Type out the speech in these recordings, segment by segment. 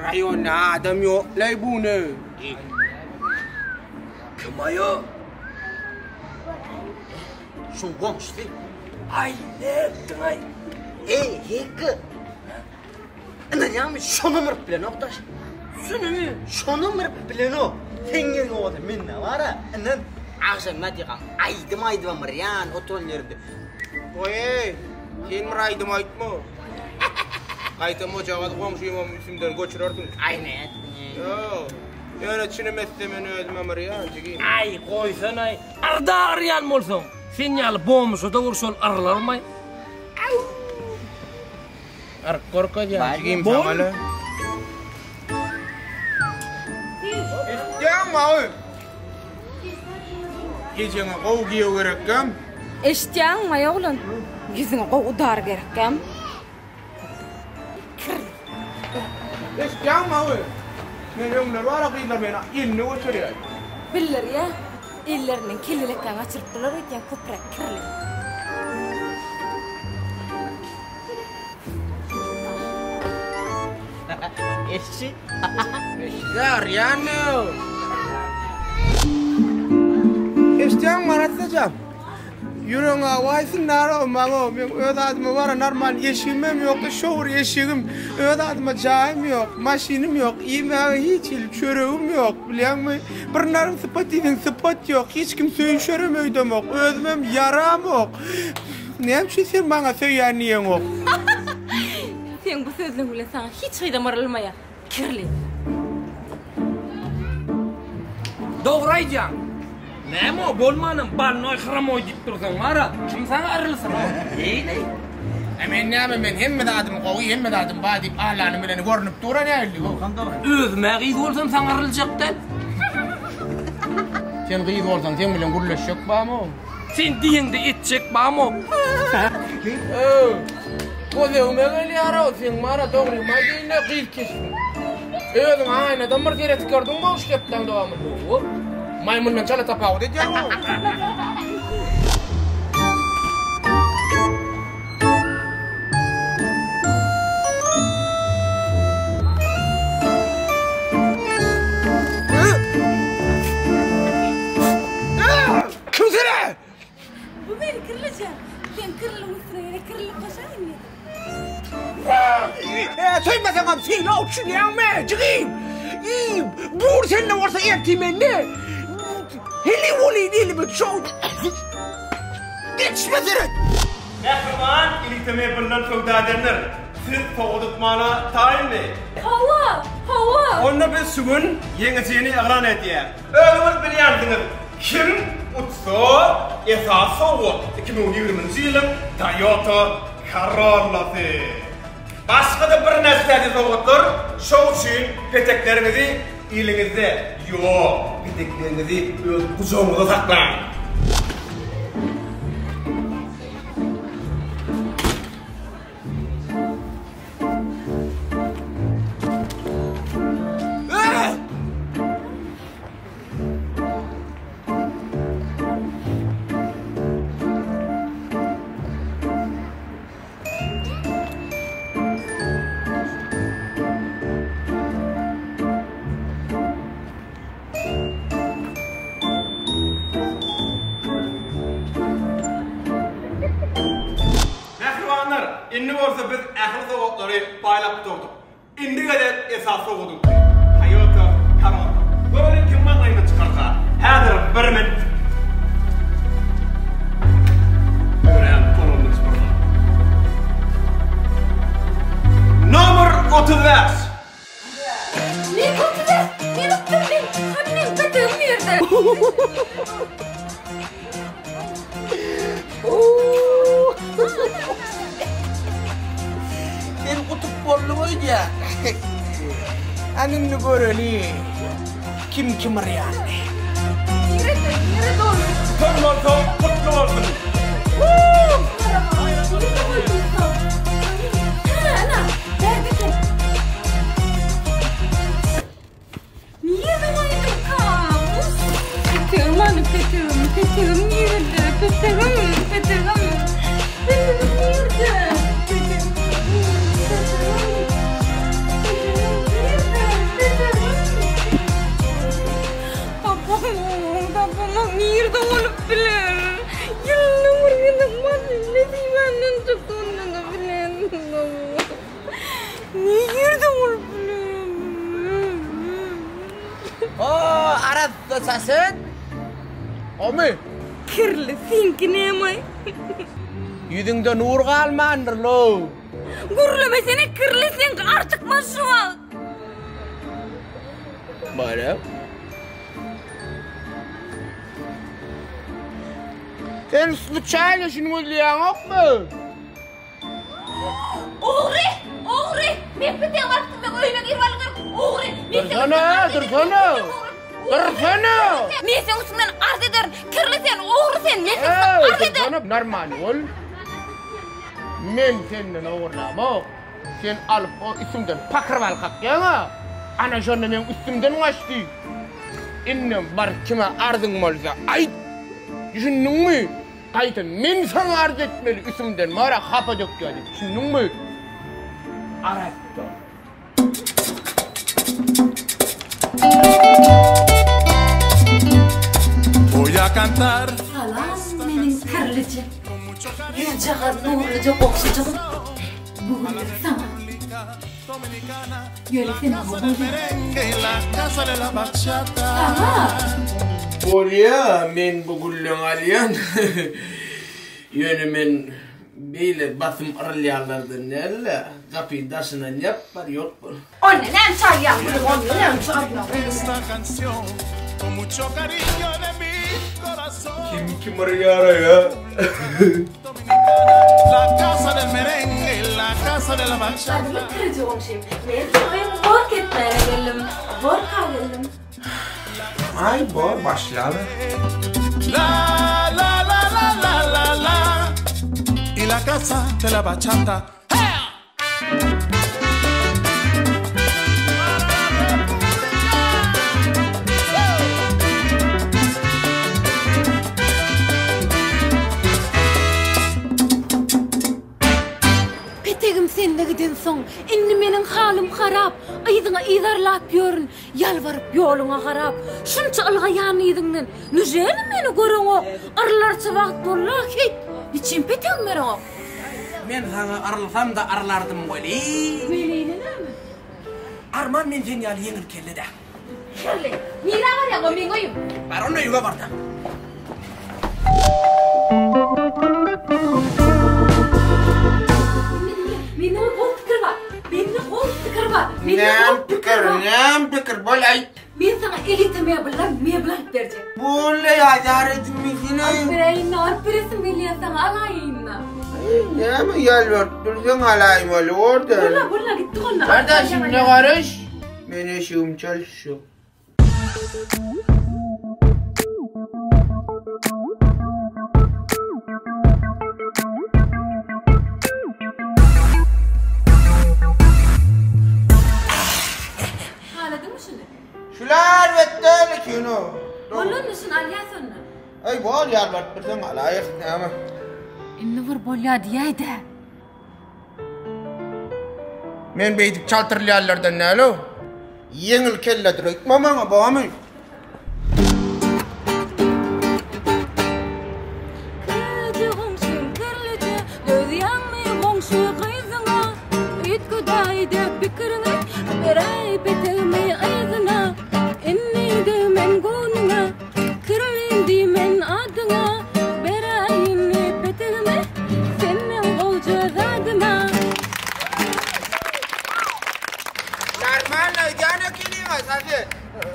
rayonda adam yok lay bu ne? Kim ayo? Şu komşu. Ay ne ay. Heki. Ana yağmış şunu mı plan oktaş? Şunu mu plan o? Tenge oldu minne var ha. Anan akşam ne diyeceğim? Aydım Marian otollerde. Oye, sen mi aydım aytma? Aytım o çağda komşuyum isimden göçürürdün. Aynen. Yo. Yani çinemezse beni özme Marian çekeyim. Ay koysan ay. Arda arayan bolsun. Sen yalı boğmusu da vursun aralar mı? Ar korkacağım çekeyim samalı. İsteyem abi. Gecene kov giyiyor gerekkem. İsteyem mi oğlum? Yüzüne kov dar gerekkem. İsteyem abi. Ne yönler var akıyla bana ilni götürüyor. Bilir ya. İllerinin kirlilikten açırttılar eken köprek kirli. Eşi. Eşler yani. İsteyem mi anlatacağım? Yürüyün vaysın nara olmam. Öde adıma var normal yeşilmem yok da şoğur yeşilim. Öde adıma cahim yok, maşinim yok, yemeğe hiç çöreğim yok. Bilen mi? Bir narım sıfatidin sıfat yok. Hiç kim söyüşöremeydim yok. Özmem yaram yok. Neyim şey sen bana söyleyen niyen yok? Sen bu sözle bile sana hiç hıyda marılmaya. Kirli. Doğraycan. Nemo bolmanın balnoy xramoy dip dursan var ha. Kim sana arılsın o? Neydi? Hemen hem de adım koyu hem de adım badip ahlanım bileni görünüp duran ya. Özme giz olsam sana arılacak da. Sen giz olsan sen bilen gurlaşacak bağımı. Sen diyende etecek bağımı. Bu devme geli ara sen mara doğru madine giz kesin. Ödüm ayna damar kere tıkardın mı hoş kepten devamlı. Maymundan çala tapağı dedi ya. Kimsene? Bu beni kırılacak. Sen kırılmışsın yine kırılıp kaçayım ya. Söylemesem sen ne olsun ya me? Çıkayım. Bur seninle varsa ertimen ne? Heli voli değil mi? Çok. Geçmesene. Kahraman iliktemeye bulunan kövdadenler. Siz soğudutmana tayin mi? Hava. Onda biz sugün yenisini ağlan ediyor. Ölümüz biliyorsunuz. Kim utsa esası o 2020 yılın Toyota Corolla'sı. Başka da bir nesnedi soğuttur. Şov için peteklerinizi elinizde. Yok, peteklerinizi kucağınıza saklayın. İndi olsa biz ahli soğukları paylaşıp durduk. İndi kadar esaslı olduk. Toyota Corolla. Böyle kim manayla çıkarsa, her bir min. Öğren Corolla'nın sporuna. Numar 35. Ne 35? Ne 35? Annem bedığım yerde. Sen kutup bollu ya. Anın göreli. Kim arayan? Yere doğru. Tamam, kutlu olsun. Ana, nerede ki? Niye zamanı kalmış? Peteğim anne, peteğim nerede? Peteğim nerede? çıktı ondan bilen. Ne yerden olup bilen? Arat sasen. Omi. Kirli sinki nemay. Yüzünde nur kalmandır lo. Gurlemesene kirli sinki artık maşuva. Böyle. Sen случайно şunu özleyen yok mu? Oğri! Mehmet'e varktım ben oyuna girip alıyorum. Oğri! Dursana! Men sen üstünden arz ederim. Kirli sen, oğri sen. Men sen arz ederim. Dursana, normal ol. Men senden oğurlamam. Sen alıp o üstümden pakırıp al kalkayana. Ana şonu men üstümden kaçtı. İnnem bar kime arzın olsa ayt. Düşündün mü? Kaytın men sana arz etmeli üstümden. Mara hapa döküyor. Düşündün mü? Arattı. Voy a cantar. Salam menin kirlici. Yüceğe nurluca okşucum. Bugün sana. Yöresene bugün. Aha. Oraya men bugüllüğün alyan. Yönümen beyle basım arılayalardı nelle. Kapıyı daşına yapar yok mu? Anne nem çağırıyor. Nem çağırıyor. Esta canción con mucho cariño de mi corazón. Kim arıyor ya? La casa del merengue, la casa de la bachata. Adımı kırıcı olmuşum. Ben soyum bork etmeye geldim. Bork aldım. Ay bor başladı. La la la la la la la. Y la casa de la bachata. Petegim sende giden soň, indi meniň halim harap, aýdyňa ýydarlap ýörün, ýalbaryp ýoluna garap. Şunça ylgaýan ýydyňdan, nüjeni meni göreňo? Arlarça wagt bolla hit. Niçin petegim mereňo? Men sana arılsam da arlardım goli. Meleýine näme? Arman men sen ýaly ýeňil kelle de. Şerle, mira var ýa men goýum. Bar onu ýuga bardam. Meni gol pikir bar. Meni gol pikir bar. Nem pikir bol ay. Men sana elite mebel alıp berjek. Bolle ýazar etmişine. Bereýin alperesim gelýär sana alaýyna. Näme ýalbart dursaň alaýym ol orda. Bulla gitti golla. Kardeşim ne karış? Men eşigim çalışýar. Haladymy şunu? Şular betdeli kino. Bollun şunu alýasyny. Ay bol ýalbart dursaň alaýyk näme? Inni bir bolýa diýäýdi. Men beýdik çaltyrlýarlardan näle? Ýeňil kelle direk mamaňa bamy.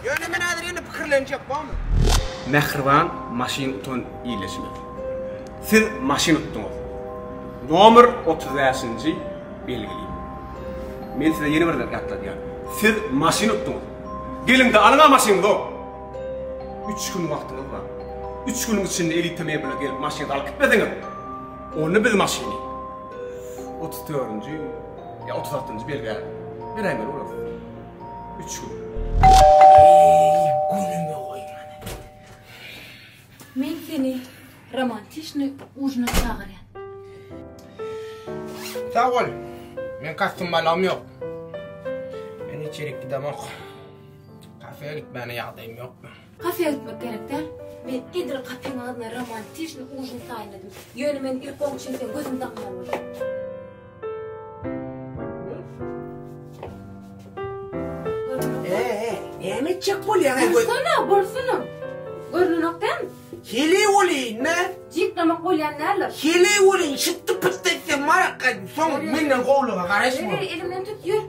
Yönümün adriyini pikirlenecek bamy? Mehriban maşin utan iyileşme. Siz maşin uttunuz. Nomer 35-nji belgileyim. Men size yeni bir gatladyň. Siz maşin uttunuz. Gelin de alıňa maşindy. 3 gün wagtyňyz bar. 3 günüň içinde eliteme bilen gelip maşiny alyp gitmediňiz. Onu biz maşiny 34-nji ya 36-njy belge beräýär olar. 3 gün. Gülüme koyman. Men seni romantичный ужина çağırýan. Sağ ol. Men kastım balam yok. Men içerik gidemok. Kafeye gitmene ýagdaýym yok. Kafeye gitmek gerek der. Men edir kapyň adyna romantişni ujun saýladım. Ýöne men ilk oň üçin sen gözüm takmaly. Neme çek bolýan? Bolsana. Görnükden Hili bolýan, ne? jiklemek bolýan näler? Hili bolýan, şitdi pıtdysa maraka, soň menden gowluga garaşma. Elimden tut, yür.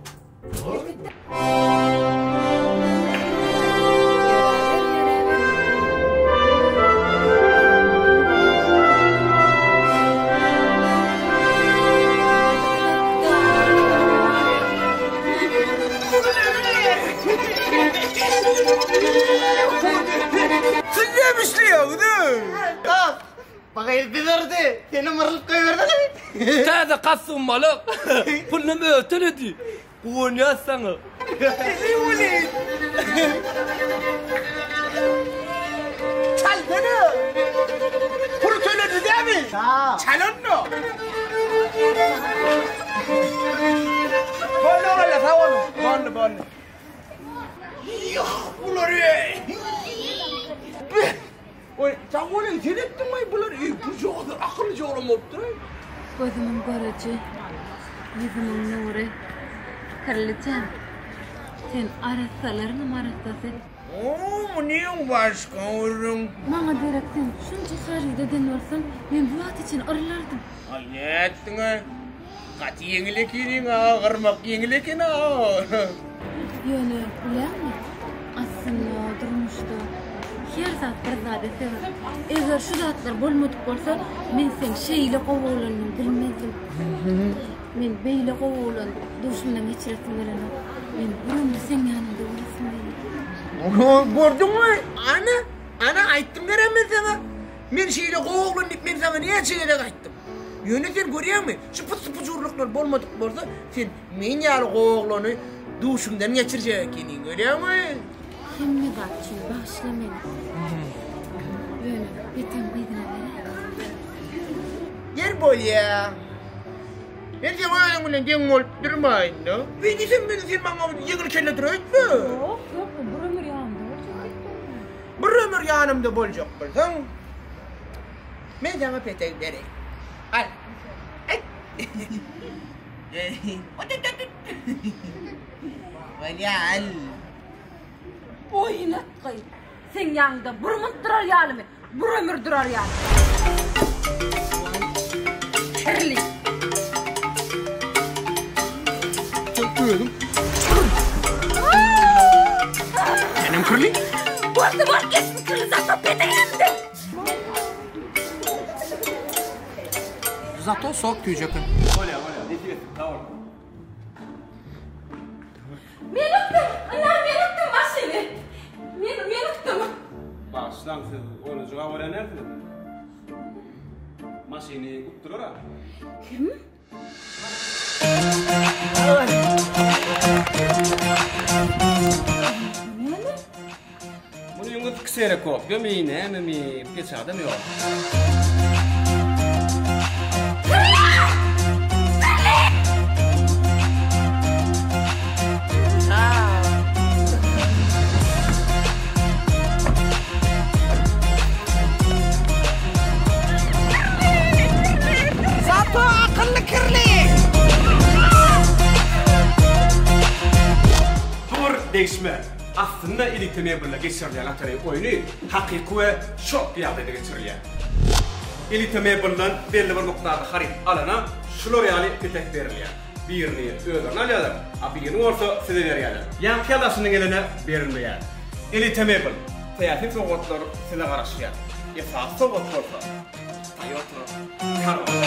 Siz ne misliyorsun? Kap. Bak el biberdi. Seni mırılıp koyuverdi. Taze kasım balık. Pulum öteledi. Bu ne sana? Hili bolýan. Çal beni. Pul töledin değil mi? Sağ. Çalın mı? Böyle tamam. Böyle. Ya bunları. Oy, sen bunu seyrettin mi bunları? Bu çoğudur, akıllıca olamaptır. Gözümün göreci, yüzümün nuru, kırlıcan. Sen arasalarını marastasın. Oo, neyin başka oğlum? Bana derek sen şunca haride denyorsan, ben bu at için arılardım. Ay ne ettin ha? Kaç yenilik yedin ha, kırmak yenilik yedin ha. Yöne, ulan mı? Aslında durmuştu. Her zat bir zade sever. Eğer şu zatlar bolmadık bolsa, men sen şeyle kovulanını bilmezdim. Men beyle kovulan, duşumdan geçiresim gelene. Men buramda sen yanında olasın beni. Gördün mü? Ana ayttım veremez sana. Men şeyle kovulan deyip men sana niye şeyle ayttım? Yöne sen görüyor musun? Şu pıt pıcurluklar bolmadık bolsa, sen men yarı kovulanı duşumdan geçirecekini görüyor musun? Kimmi bakçıyı bağışla beni. Yöne, beten beydine vere. Yer bol ya. Ben sen ayağın ulan den olup durmayın da. Beni sen bana yığır kelle durayım mı? Yok, bu ömür yanımda. Bir ömür yanımda bolacak bolsan. Ben sana petek vereyim. Al. Ay. Vali al. Oynak kay. Sen yanında burumut durar yalımı. Bir ömür durar yalımı. Kirli. Öldüm. Benim kırlı? Var kesin kırlı zaten peteğimde. Zato sok tüyeceksin. Olya, tamam. Men öptüm maşini. Men öptüm. Başlan siz onu cevap verenersiniz. Maşini tutturur ha. Kim? Bunu yungut kısere kop. Gömeğine mi geçer değil mi yok? Zato akıllı kirli. Dur değişme. Aslında iliklemeye birle geçirilen atari oyunu hakiki ve şok bir yerde geçirilen. İliklemeye birle belli bir noktada harip alana şloriyali petek veriliyor. Birini ödürün alıyorlar. Birini olsa size veriyorlar. Yan kıyadasının eline verilmiyor. İliklemeye birle. Siyasi soğutlar size karışıyor. Esas soğut olsa. Hayatı, kararlı.